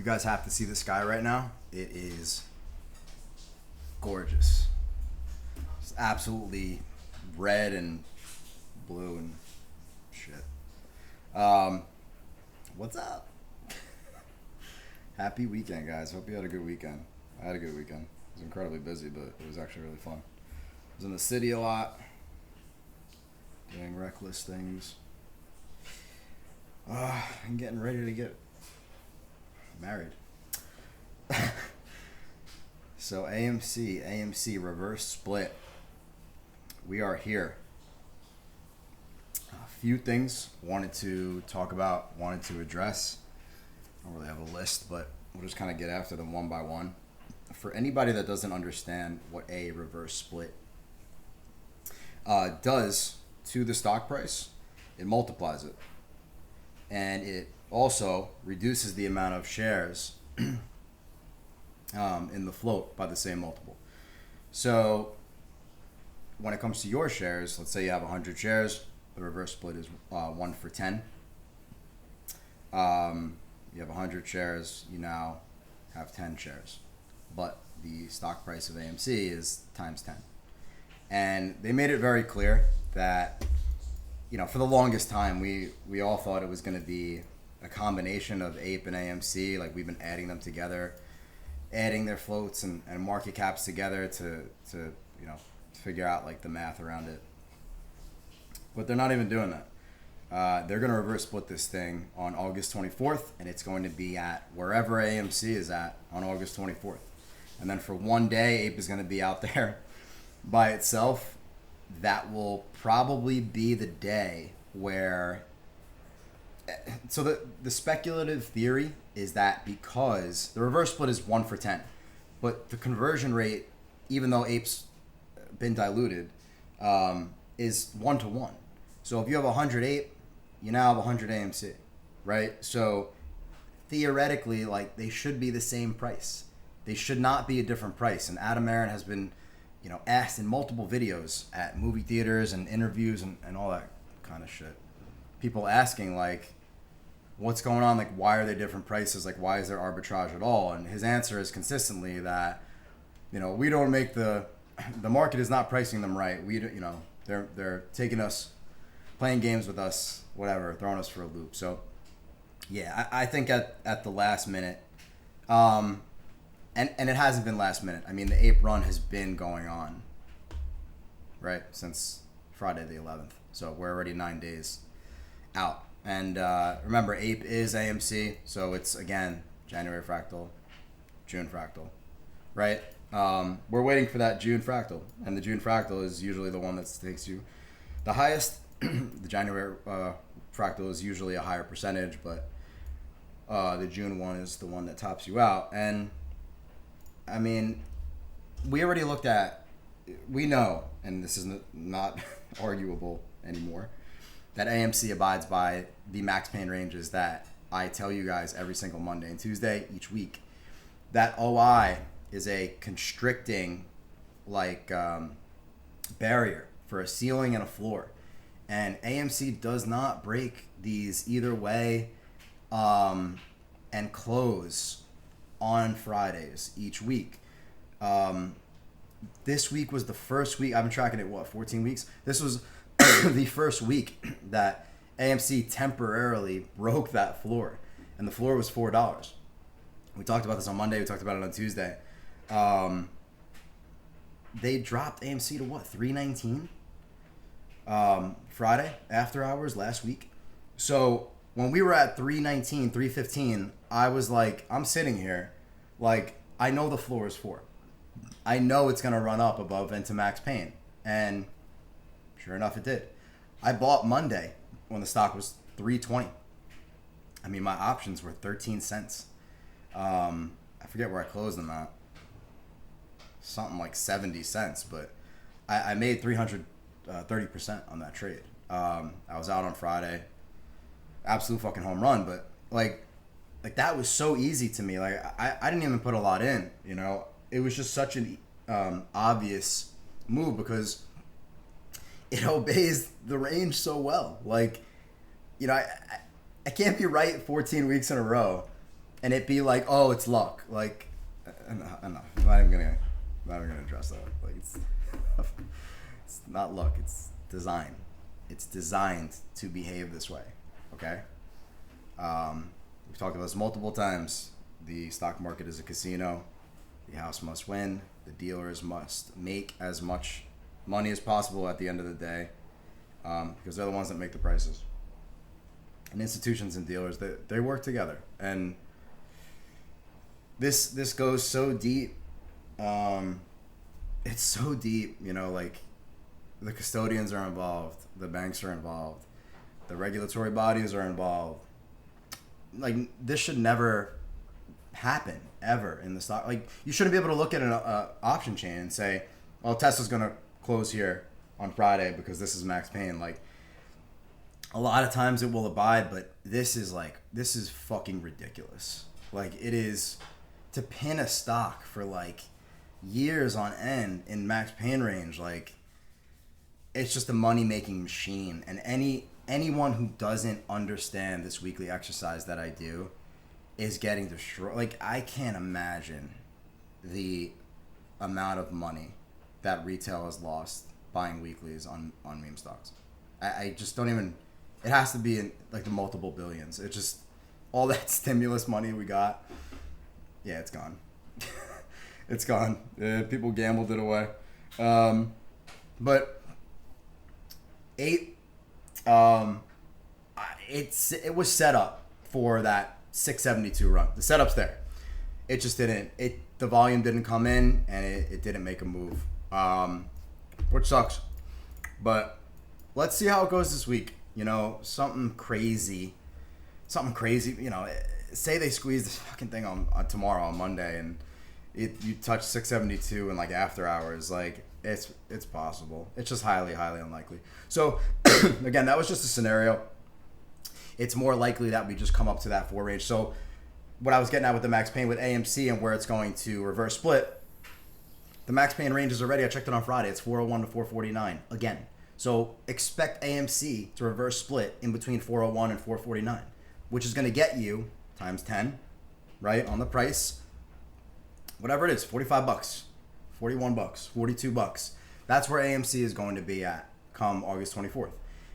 You guys have to see the sky right now. It is gorgeous. It's absolutely red and blue and shit. What's up? Happy weekend, guys. Hope you had a good weekend. I had a good weekend. It was incredibly busy, but it was actually really fun. I was in the city a lot, doing reckless things. I'm getting ready to get married. So AMC reverse split. We are here. A few things wanted to talk about, wanted to address. I don't really have a list, but we'll just kind of get after them one by one. For anybody that doesn't understand what a reverse split does to the stock price, it multiplies it. And it also reduces the amount of shares in the float by the same multiple. So when it comes to your shares, let's say you have 100 shares, the reverse split is 1 for 10. You have 100 shares, you now have 10 shares. But the stock price of AMC is times 10. And they made it very clear that, you know, for the longest time, we all thought it was going to be a combination of APE and AMC. Like, we've been adding them together, adding their floats and market caps together to you know, figure out, like, the math around it. But they're not even doing that. They're going to reverse split this thing on August 24th, and it's going to be at wherever AMC is at on August 24th. And then for one day, APE is going to be out there by itself. That will probably be the day where... So the speculative theory is that because the reverse split is 1 for 10, but the conversion rate, even though APE's been diluted, is 1 to 1. So if you have 100 APE, you now have 100 AMC, right? So theoretically, like, they should be the same price. They should not be a different price. And Adam Aron has been, you know, asked in multiple videos at movie theaters and interviews and all that kind of shit. People asking, like, what's going on? Like, why are they different prices? Like, why is there arbitrage at all? And his answer is consistently that, you know, we don't make the market is not pricing them right. We, you know, they're taking us, playing games with us, whatever, throwing us for a loop. So, yeah, I think at the last minute, and it hasn't been last minute. I mean, the APE run has been going on, right, since Friday the 11th. So we're already 9 days out. And remember, APE is AMC, so it's, again, January fractal, June fractal, right? We're waiting for that June fractal, and the June fractal is usually the one that takes you the highest. The January fractal is usually a higher percentage, but the June one is the one that tops you out. And I mean, we already looked at, we know, and this is not arguable anymore, that AMC abides by the max pain ranges that I tell you guys every single Monday and Tuesday each week. That OI is a constricting, like, barrier for a ceiling and a floor. And AMC does not break these either way and close on Fridays each week. This week was the first week, I've been tracking it, 14 weeks? This was the first week that AMC temporarily broke that floor. And the floor was $4. We talked about this on Monday, we talked about it on Tuesday. They dropped AMC to what, $3.19? Friday after hours last week. So when we were at $3.19, $3.15, I was like, I'm sitting here, like, I know the floor is 4. I know it's gonna run up above into max pain, and sure enough, it did. I bought Monday when the stock was $3.20. I mean, my options were 13 cents. I forget where I closed them at. Something like 70 cents, but I made 330% on that trade. I was out on Friday, absolute fucking home run, but like that was so easy to me. Like, I didn't even put a lot in, you know. It was just such an obvious move because it obeys the range so well. Like, you know, I can't be right 14 weeks in a row and it be like, oh, it's luck. Like, I'm not even gonna address that. Like, it's not luck. It's design. It's designed to behave this way. Okay. We've talked about this multiple times. The stock market is a casino. The house must win. The dealers must make as much money as possible at the end of the day, because they're the ones that make the prices. And institutions and dealers, they work together. And this goes so deep. It's so deep, like the custodians are involved, the banks are involved, the regulatory bodies are involved. Like, this should never happen ever in the stock. Like, you shouldn't be able to look at an option chain and say, well, Tesla's going to close here on Friday because this is Max Payne. Like, a lot of times it will abide, but this is fucking ridiculous. Like, it is to pin a stock for like years on end in Max Payne range. Like, it's just a money making machine. And anyone who doesn't understand this weekly exercise that I do is getting destroyed. Like, I can't imagine the amount of money that retail has lost buying weeklies on meme stocks. I just don't even. It has to be in like the multiple billions. It just, all that stimulus money we got, yeah, it's gone. It's gone. People gambled it away. But it was set up for that 672 run. The setup's there. It just didn't. The volume didn't come in, and it didn't make a move, which sucks. But let's see how it goes this week. Something crazy. Say they squeeze this fucking thing on tomorrow on Monday, and you touch 672 in like after hours. Like, it's possible. It's just highly unlikely. So again, that was just a scenario. It's more likely that we just come up to that 4 range. So what I was getting at with the Max Payne with AMC and where it's going to reverse split, the Max Payne range is already, I checked it on Friday, it's 401 to 449 again. So expect AMC to reverse split in between 401 and 449, which is going to get you times 10, right, on the price, whatever it is, $45, $41, $42. That's where AMC is going to be at come August 24th.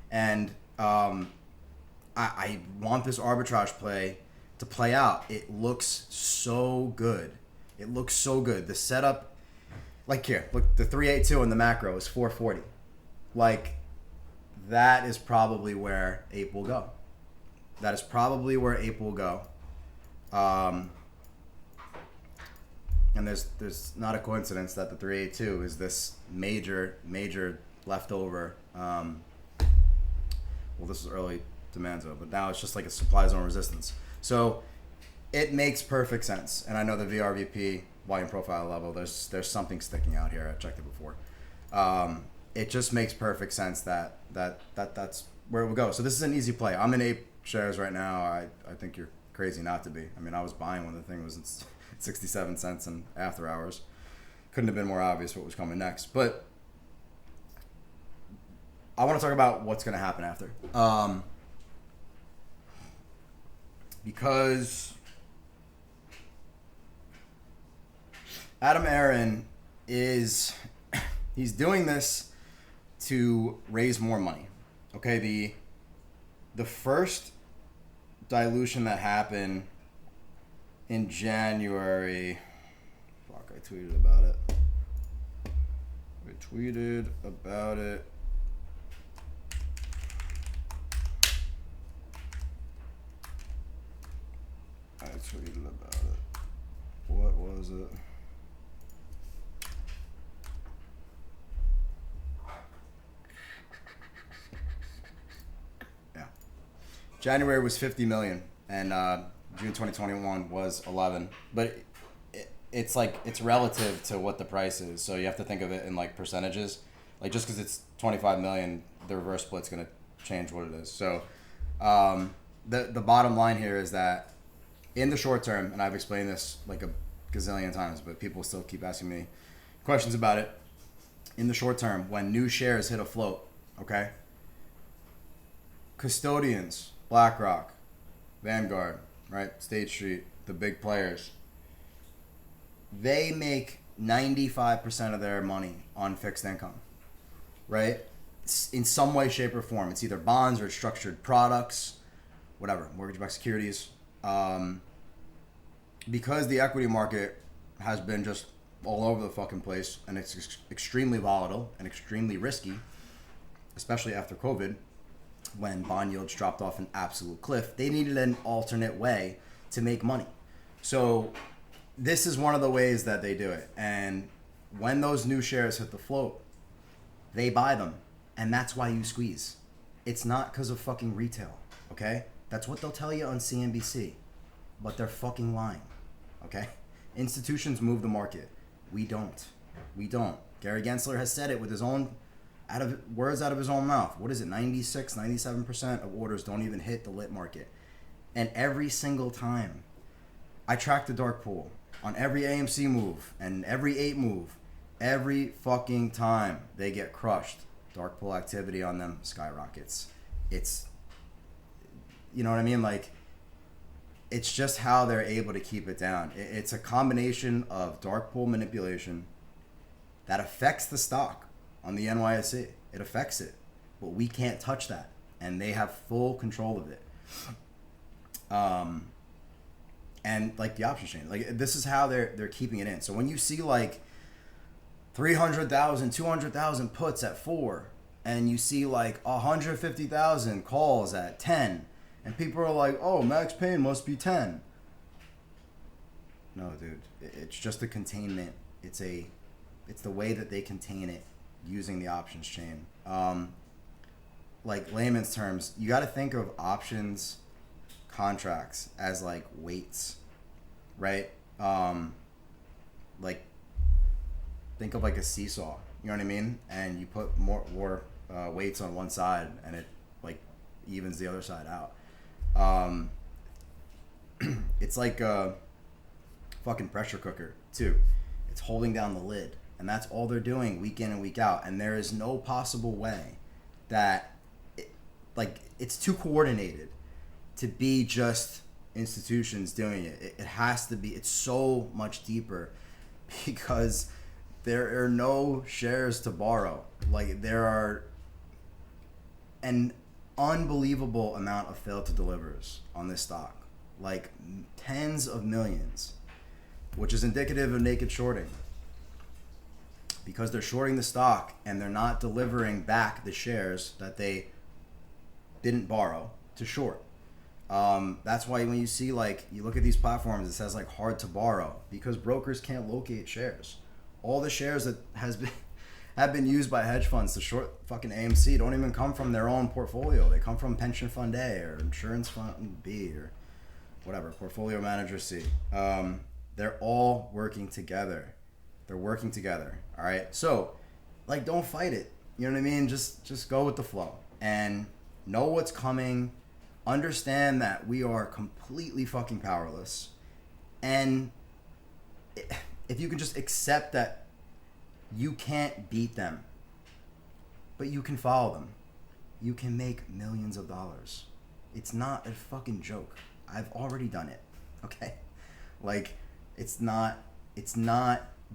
And I want this arbitrage play to play out. It looks so good. The setup, like here, look, the 382 in the macro is 440. Like, that is probably where Ape will go. And there's not a coincidence that the 382 is this major leftover. Well, this is early demand zone, but now it's just like a supply zone resistance. So it makes perfect sense. And I know the VRVP volume profile level, there's something sticking out here. I checked it before. It just makes perfect sense that's where it will go. So this is an easy play. I'm in Ape shares right now. I think you're crazy not to be. I mean, I was buying when the thing was 67 cents in after hours. Couldn't have been more obvious what was coming next. But I want to talk about what's going to happen after. Because Adam Aron he's doing this to raise more money. Okay, the first dilution that happened in January, I tweeted about it. What was it? January was 50 million, and June 2021 was 11. But it's like, it's relative to what the price is, so you have to think of it in like percentages. Like, just because it's 25 million, the reverse split's gonna change what it is. So the bottom line here is that in the short term, and I've explained this like a gazillion times, but people still keep asking me questions about it. In the short term, when new shares hit a float, okay, custodians, BlackRock, Vanguard, right, State Street, the big players, they make 95% of their money on fixed income, right? In some way, shape, or form. It's either bonds or structured products, whatever, mortgage-backed securities. Because the equity market has been just all over the fucking place, and it's extremely volatile and extremely risky, especially after COVID, when bond yields dropped off an absolute cliff, they needed an alternate way to make money. So this is one of the ways that they do it. And when those new shares hit the float, they buy them. And that's why you squeeze. It's not because of fucking retail, okay? That's what they'll tell you on CNBC. But they're fucking lying, okay? Institutions move the market. We don't. We don't. Gary Gensler has said it with his own words out of his own mouth. What is it? 96, 97% of orders don't even hit the lit market. And every single time, I track the dark pool on every AMC move and every 8 move. Every fucking time they get crushed, dark pool activity on them skyrockets. It's, you know what I mean? Like, it's just how they're able to keep it down. It's a combination of dark pool manipulation that affects the stock on the NYSE. It affects it, but we can't touch that, and they have full control of it. And like the option chain, like this is how they're keeping it in. So when you see like 300,000, 200,000 puts at 4, and you see like 150,000 calls at 10, and people are like, "Oh, max pain must be 10." No, dude, it's just a containment. It's the way that they contain it using the options chain. Like layman's terms, you got to think of options contracts as like weights, right? Like think of like a seesaw, you know what I mean? And you put more weights on one side, and it like evens the other side out. It's like a fucking pressure cooker too. It's holding down the lid, and that's all they're doing week in and week out. And there is no possible way that it's too coordinated to be just institutions doing it. It has to be. It's so much deeper because there are no shares to borrow. Like, there are an unbelievable amount of failed to delivers on this stock, like tens of millions, which is indicative of naked shorting, because they're shorting the stock and they're not delivering back the shares that they didn't borrow to short. That's why when you see, like, you look at these platforms, it says like hard to borrow, because brokers can't locate shares. All the shares that have been used by hedge funds to short fucking AMC don't even come from their own portfolio. They come from pension fund A or insurance fund B or whatever, portfolio manager C. They're all working together. They're working together. All right. So, like, don't fight it. You know what I mean? Just go with the flow and know what's coming. Understand that we are completely fucking powerless. And if you can just accept that you can't beat them, but you can follow them, you can make millions of dollars. It's not a fucking joke. I've already done it. Okay? Like, it's not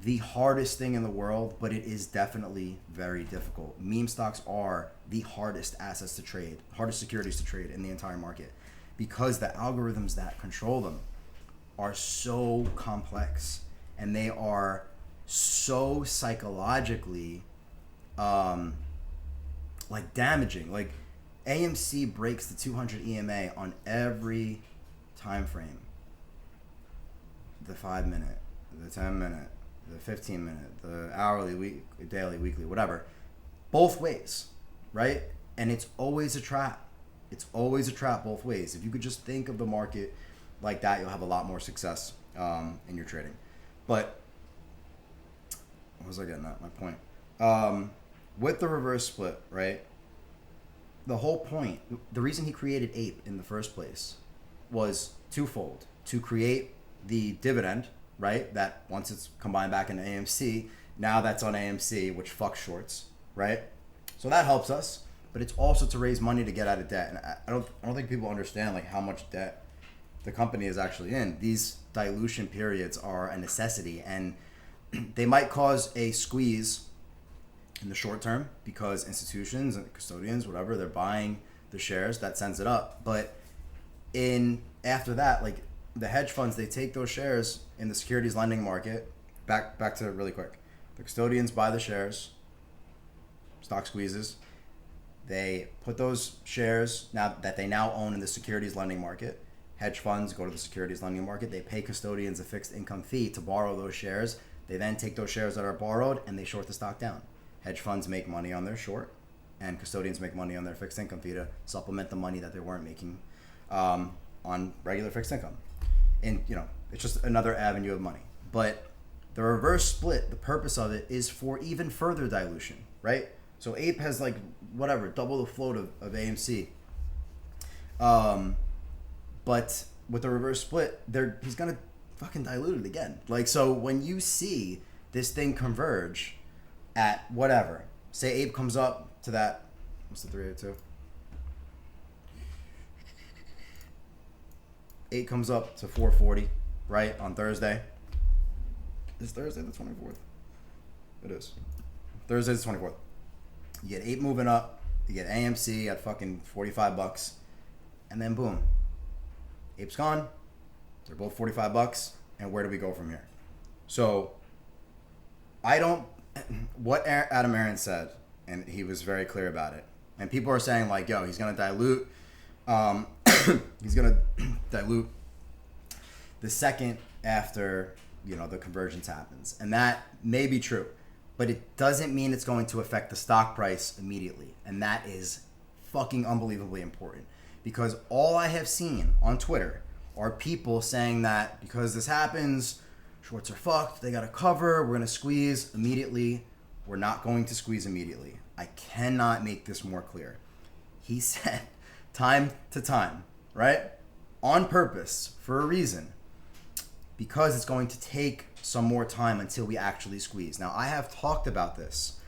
the hardest thing in the world, but it is definitely very difficult. Meme stocks are the hardest assets to trade, hardest securities to trade in the entire market, because the algorithms that control them are so complex, and they are so psychologically like damaging. Like, AMC breaks the 200 EMA on every time frame. The 5 minute, the 10 minute, the 15 minute, the hourly, daily, weekly, whatever. Both ways, right? And it's always a trap. It's always a trap both ways. If you could just think of the market like that, you'll have a lot more success in your trading. But what was I getting at? My point. With the reverse split, right? The whole point, the reason he created APE in the first place was twofold. To create the dividend, right? That once it's combined back into AMC, now that's on AMC, which fucks shorts, right? So that helps us, but it's also to raise money to get out of debt. And I don't think people understand like how much debt the company is actually in, these dilution periods are a necessity, and they might cause a squeeze in the short term because institutions and custodians, whatever, they're buying the shares, that sends it up. But after that, like the hedge funds, they take those shares in the securities lending market. Back to really quick. The custodians buy the shares, stock squeezes. They put those shares now that they now own in the securities lending market. Hedge funds go to the securities lending market. They pay custodians a fixed income fee to borrow those shares. They then take those shares that are borrowed and they short the stock down. Hedge funds make money on their short, and custodians make money on their fixed income fee to supplement the money that they weren't making on regular fixed income. And it's just another avenue of money. But the reverse split, the purpose of it is for even further dilution, right? So Ape has like whatever, double the float of AMC. But with the reverse split, he's gonna fucking dilute it again. Like, so when you see this thing converge at whatever, say Ape comes up to that, what's the 382? Ape comes up to 440, right, on Thursday. Is Thursday the 24th? It is. Thursday the 24th. You get Ape moving up, you get AMC at fucking $45, and then boom, Ape's gone. They're both $45, and where do we go from here? So, what Adam Aron said, and he was very clear about it, and people are saying like, yo, he's gonna dilute, he's gonna dilute the second after the convergence happens, and that may be true, but it doesn't mean it's going to affect the stock price immediately, and that is fucking unbelievably important, because all I have seen on Twitter are people saying that because this happens, shorts are fucked, they gotta cover, we're gonna squeeze immediately. We're not going to squeeze immediately. I cannot make this more clear. He said time to time, right? On purpose, for a reason, because it's going to take some more time until we actually squeeze. Now, I have talked about this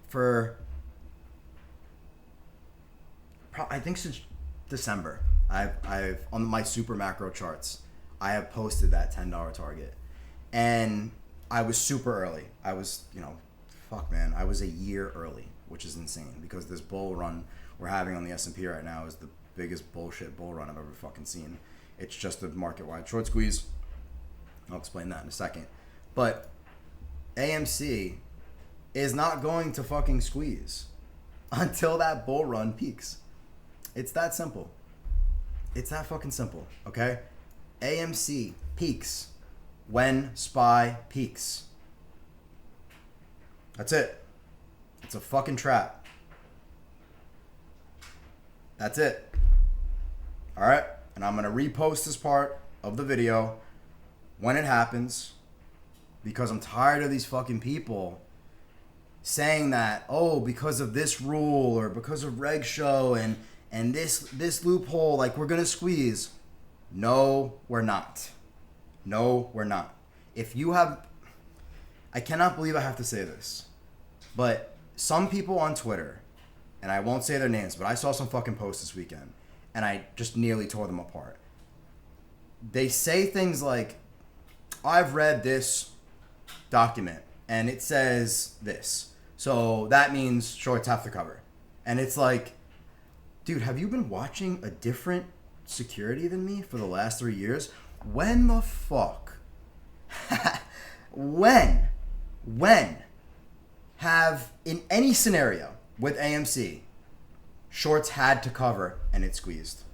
for I think since December. I've on my super macro charts, I have posted that $10 target, and I was super early. I was, I was a year early, which is insane because this bull run we're having on the S&P right now is the biggest bullshit bull run I've ever fucking seen. It's just a market-wide short squeeze. I'll explain that in a second. But AMC is not going to fucking squeeze until that bull run peaks. It's that simple. It's that fucking simple, okay? AMC peaks when SPY peaks. That's it. It's a fucking trap. That's it. All right? And I'm going to repost this part of the video when it happens because I'm tired of these fucking people saying that, because of this rule or because of Reg Show and this loophole, like we're going to squeeze. No, we're not. No, we're not. I cannot believe I have to say this, but some people on Twitter, and I won't say their names, but I saw some fucking posts this weekend, and I just nearly tore them apart. They say things like, I've read this document, and it says this, so that means shorts have to cover. And it's like, dude, have you been watching a different security than me for the last 3 years? When the fuck? When have, in any scenario with AMC, shorts had to cover and it squeezed?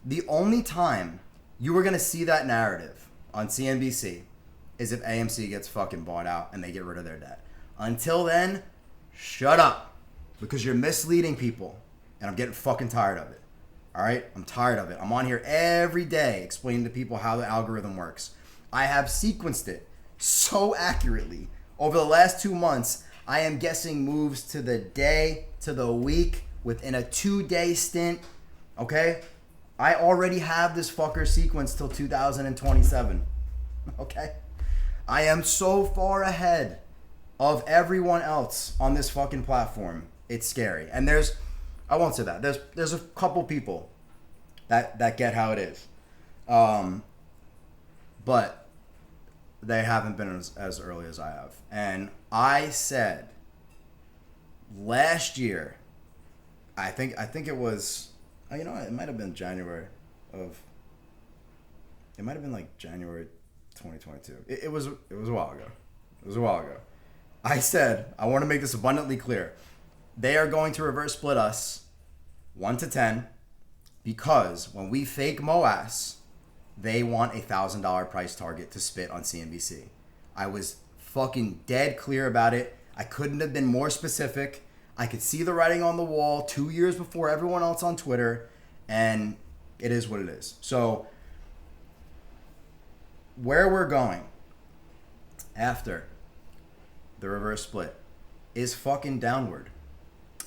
The only time you were going to see that narrative on CNBC is if AMC gets fucking bought out and they get rid of their debt. Until then, shut up, because you're misleading people. And I'm getting fucking tired of it. All right? I'm tired of it. I'm on here every day explaining to people how the algorithm works. I have sequenced it so accurately. Over the last 2 months, I am guessing moves to the day, to the week, within a 2-day stint. Okay? I already have this fucker sequenced till 2027. Okay? I am so far ahead of everyone else on this fucking platform. It's scary. And I won't say that. There's a couple people that get how it is. But they haven't been as early as I have. And I said last year, I think it was, you know, it might have been January of, it might have been like January 2022. It was a while ago. It was a while ago. I said, I want to make this abundantly clear. They are going to reverse split us 1 to 10 because when we fake MOAS, they want $1,000 price target to spit on CNBC. I was fucking dead clear about it. I couldn't have been more specific. I could see the writing on the wall 2 years before everyone else on Twitter, and it is what it is. So where we're going after the reverse split is fucking downward.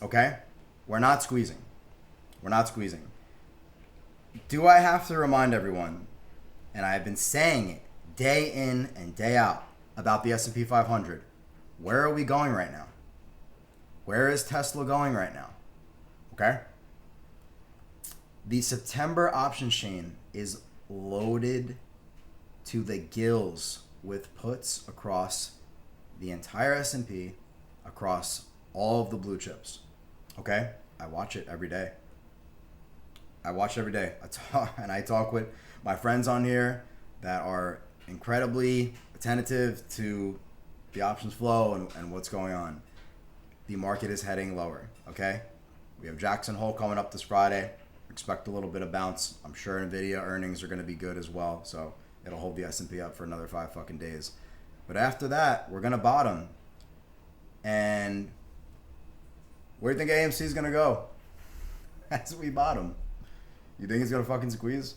Okay? We're not squeezing. We're not squeezing. Do I have to remind everyone, and I have been saying it day in and day out about the S&P 500, where are we going right now? Where is Tesla going right now? Okay? The September option chain is loaded to the gills with puts across the entire S&P, across all of the blue chips. Okay? I watch it every day. I talk with my friends on here that are incredibly attentive to the options flow and what's going on. The market is heading lower, okay? We have Jackson Hole coming up this Friday. Expect a little bit of bounce. I'm sure NVIDIA earnings are going to be good as well, so it'll hold the S&P up for another 5 fucking days. But after that, we're going to bottom. And where do you think AMC is going to go as we bottom? You think it's going to fucking squeeze?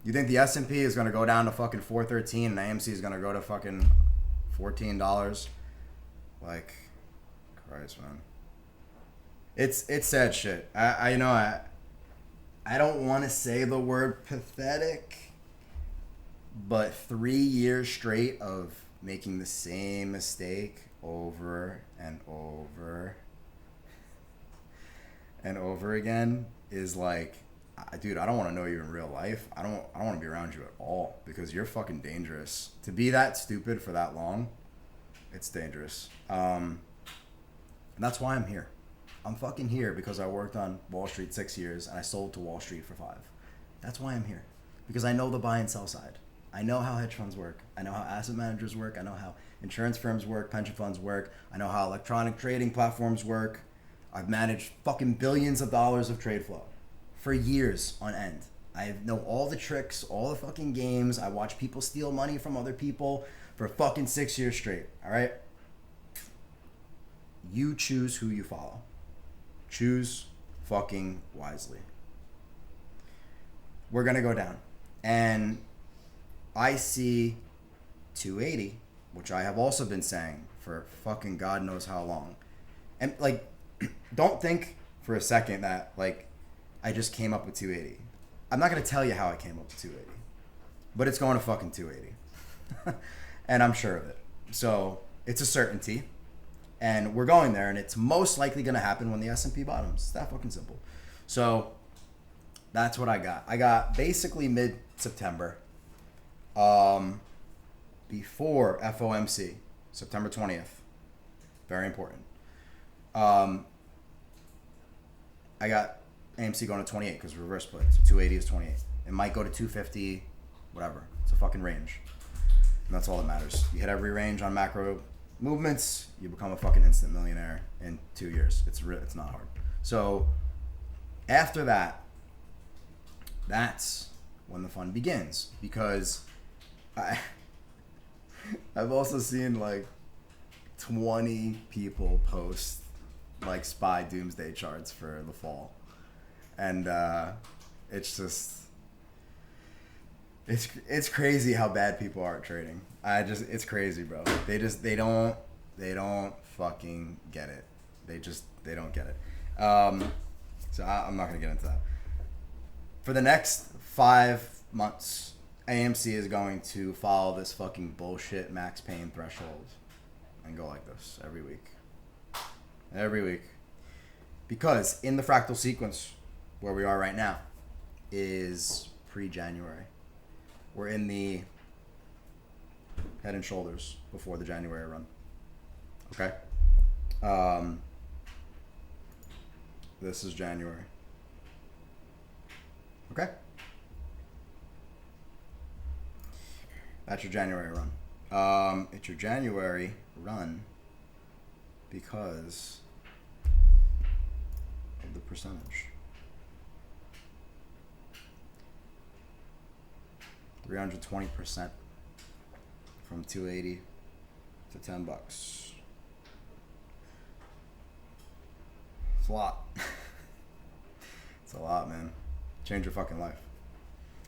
You think the S&P is going to go down to fucking 413 and AMC is going to go to fucking $14? Like, Christ, man. It's sad shit. I don't want to say the word pathetic, but 3 years straight of making the same mistake over and over and over again is like, dude, I don't want to know you in real life. I don't want to be around you at all because you're fucking dangerous. To be that stupid for that long, it's dangerous. And that's why I'm here. I'm fucking here because I worked on Wall Street 6 years and I sold to Wall Street for 5. That's why I'm here. Because I know the buy and sell side. I know how hedge funds work. I know how asset managers work. I know how insurance firms work, pension funds work. I know how electronic trading platforms work. I've managed fucking billions of dollars of trade flow for years on end. I know all the tricks, all the fucking games. I watch people steal money from other people for fucking 6 years straight. All right? You choose who you follow. Choose fucking wisely. We're going to go down. And I see 280, which I have also been saying for fucking God knows how long. And, like, don't think for a second that, like, I just came up with 280. I'm not going to tell you how I came up with 280. But it's going to fucking 280. And I'm sure of it. So, it's a certainty. And we're going there, and it's most likely going to happen when the S&P bottoms. It's that fucking simple. So, that's what I got. I got basically mid-September, before FOMC, September 20th. Very important. I got AMC going to 28 because reverse split. So 280 is 28. It might go to 250, whatever. It's a fucking range. And that's all that matters. You hit every range on macro movements, you become a fucking instant millionaire in 2 years. It's not hard. So after that, that's when the fun begins, because I've also seen like 20 people post like SPY doomsday charts for the fall, and it's just it's crazy how bad people are at trading. It's crazy, bro. They don't fucking get it. They don't get it. So I'm not gonna get into that. For the next 5 months, AMC is going to follow this fucking bullshit max pain threshold and go like this every week. Every week. Because in the fractal sequence where we are right now, is pre-January. We're in the head and shoulders before the January run. Okay? This is January. Okay? That's your January run. It's your January run because of the percentage. 320% from 280 to $10. It's a lot. It's a lot, man. Change your fucking life.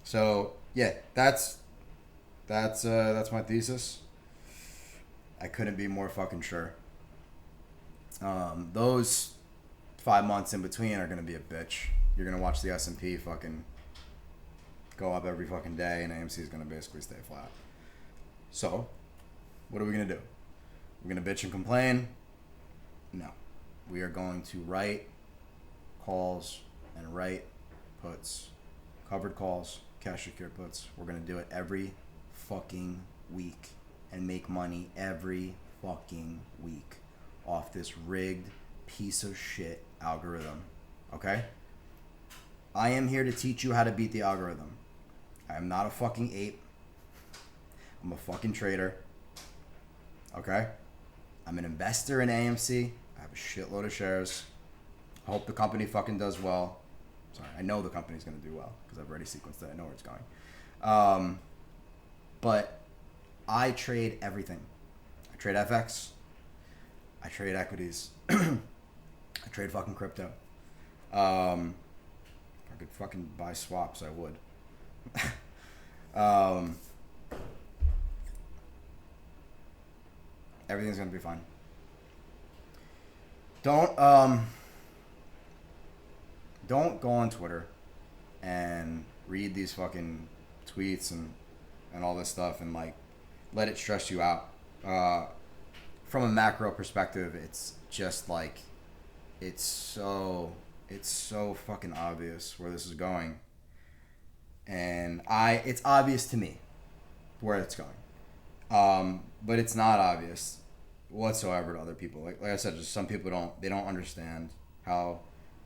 So yeah, that's my thesis. I couldn't be more fucking sure. Those 5 months in between are gonna be a bitch. You're gonna watch the S&P fucking go up every fucking day, and AMC is gonna basically stay flat. So, what are we gonna do? We're gonna bitch and complain? No. We are going to write calls and write puts, covered calls, cash secured puts. We're gonna do it every fucking week and make money every fucking week off this rigged piece of shit algorithm. Okay? I am here to teach you how to beat the algorithm. I am not a fucking ape. I'm a fucking trader. Okay? I'm an investor in AMC. I have a shitload of shares. I hope the company fucking does well. Sorry, I know the company's going to do well because I've already sequenced it. I know where it's going. But I trade everything. I trade FX. I trade equities. I trade fucking crypto. If I could fucking buy swaps, I would. Everything's gonna be fine. Don't go on Twitter and read these fucking tweets and all this stuff and like let it stress you out. From a macro perspective, it's just like it's so fucking obvious where this is going. And it's obvious to me where it's going. But it's not obvious whatsoever to other people. Like I said, just some people don't understand how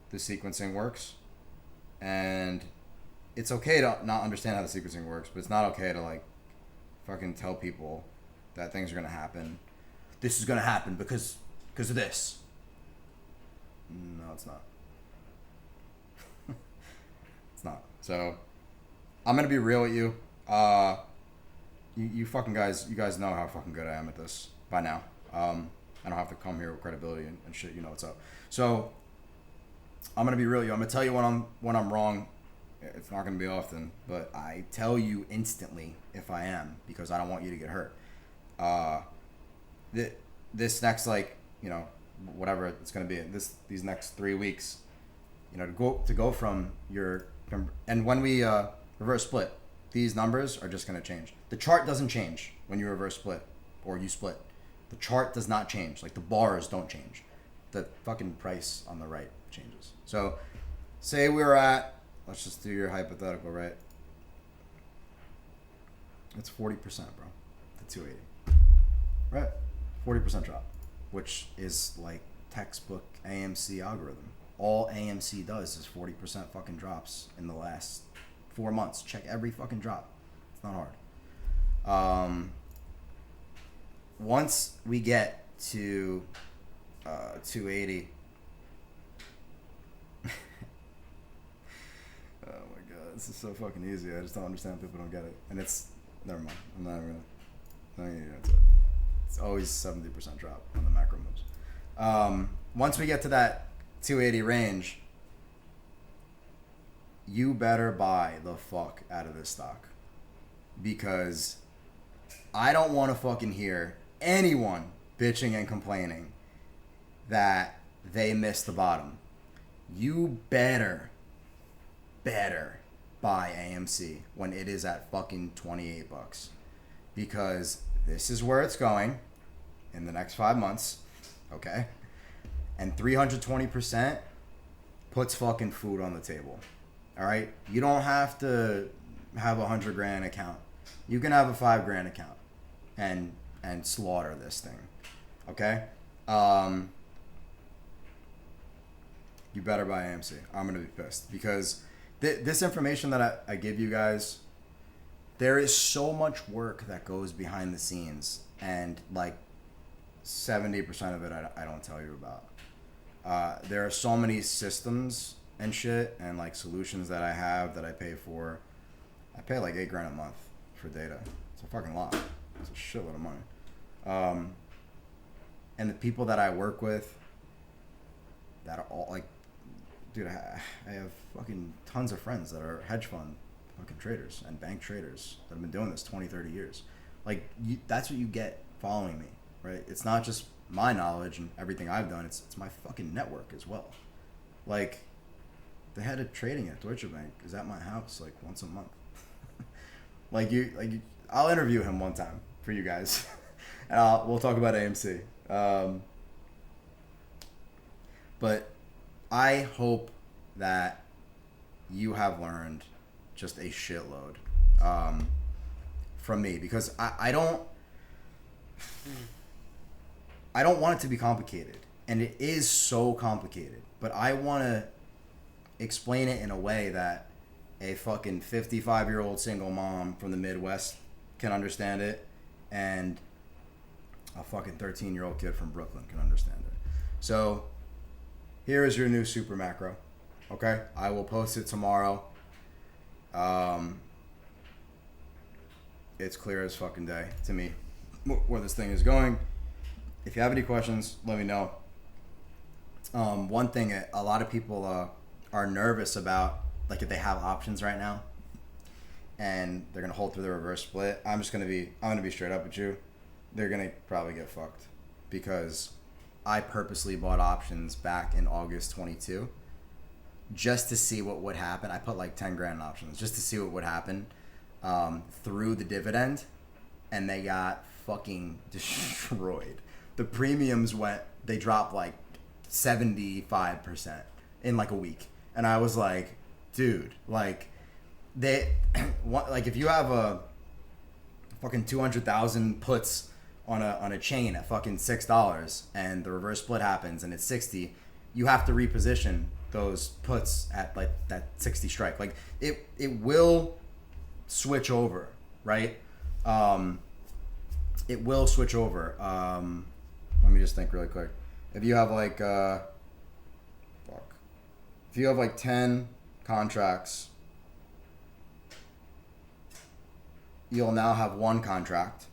the sequencing works. And it's okay to not understand how the sequencing works, but it's not okay to like fucking tell people that things are gonna happen. This is gonna happen because of this. No, it's not. It's not. So I'm gonna be real with you. You fucking guys, you guys know how fucking good I am at this by now. I don't have to come here with credibility and shit. You know what's up. So I'm gonna be real with you. I'm gonna tell you when I'm wrong. It's not gonna be often, but I tell you instantly if I am, because I don't want you to get hurt. This next, like, you know, whatever it's gonna be, these next 3 weeks, you know, to go from your, and when we reverse split, these numbers are just gonna change. The chart doesn't change when you reverse split or you split. The chart does not change. Like the bars don't change. The fucking price on the right changes. So say we're at, let's just do your hypothetical, right? It's 40%, bro, to 280, right? 40% drop, which is like textbook AMC algorithm. All AMC does is 40% fucking drops in the last 4 months. Check every fucking drop. It's not hard. Once we get to 280, oh my god, this is so fucking easy. I just don't understand people don't get it. And it's, never mind. I'm not even gonna get it. It's always 70% drop on the macro moves. Once we get to that 280 range, you better buy the fuck out of this stock, because I don't want to fucking hear anyone bitching and complaining that they missed the bottom. You better buy AMC when it is at fucking $28, because this is where it's going in the next 5 months, okay? And 320% puts fucking food on the table. All right, you don't have to have $100,000 account. You can have a $5,000 account, and slaughter this thing. Okay, you better buy AMC. I'm gonna be pissed because this information that I give you guys, there is so much work that goes behind the scenes, and like 70% of it I don't tell you about. There are so many systems and shit and like solutions that I have that I pay for. I pay like $8,000 a month for data. It's a fucking lot. It's a shitload of money. And the people that I work with that are all like, dude, I have fucking tons of friends that are hedge fund fucking traders and bank traders that have been doing this 20, 30 years. Like, that's what you get following me, right? It's not just my knowledge and everything I've done. It's my fucking network as well. Like, the head of trading at Deutsche Bank is at my house like once a month. I'll interview him one time for you guys, and we'll talk about AMC. But I hope that you have learned just a shitload from me, because I don't want it to be complicated, and it is so complicated, but I want to explain it in a way that a fucking 55-year-old single mom from the Midwest can understand it, and a fucking 13-year-old kid from Brooklyn can understand it. So here is your new super macro. Okay, I will post it tomorrow. It's clear as fucking day to me where this thing is going. If you have any questions, let me know. One thing a lot of people are nervous about, like if they have options right now and they're gonna hold through the reverse split, I'm gonna be straight up with you. They're gonna probably get fucked, because I purposely bought options back in August 22 just to see what would happen. I put like $10,000 in options just to see what would happen through the dividend, and they got fucking destroyed. The premiums they dropped like 75% in like a week, and I was like, dude, like like if you have a fucking 200,000 puts on a chain at fucking $6 and the reverse split happens and it's 60, you have to reposition those puts at like that 60 strike. Like it will switch over, right? It will switch over. Let me just think really quick. If you have like if you have like 10 contracts, you'll now have one contract,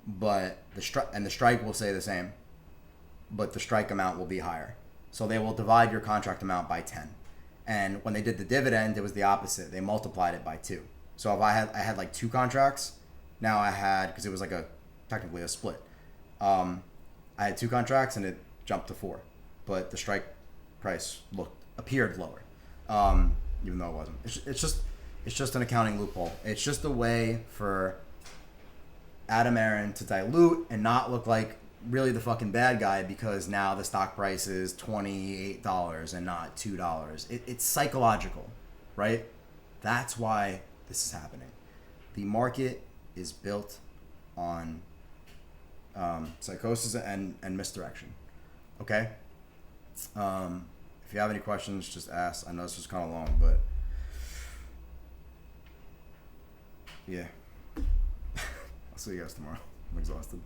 but the strike will stay the same, but the strike amount will be higher. So they will divide your contract amount by 10. And when they did the dividend, it was the opposite. They multiplied it by 2. So if I had like 2 contracts, now I had, because it was like technically a split. I had 2 contracts and it jumped to 4, but the strike price appeared lower, even though it wasn't. It's just an accounting loophole. It's just a way for Adam Aaron to dilute and not look like really the fucking bad guy, because now the stock price is $28 and not $2. It's psychological, right? That's why this is happening. The market is built on psychosis and misdirection. Okay? If you have any questions, just ask. I know this was kind of long, but yeah. I'll see you guys tomorrow. I'm exhausted.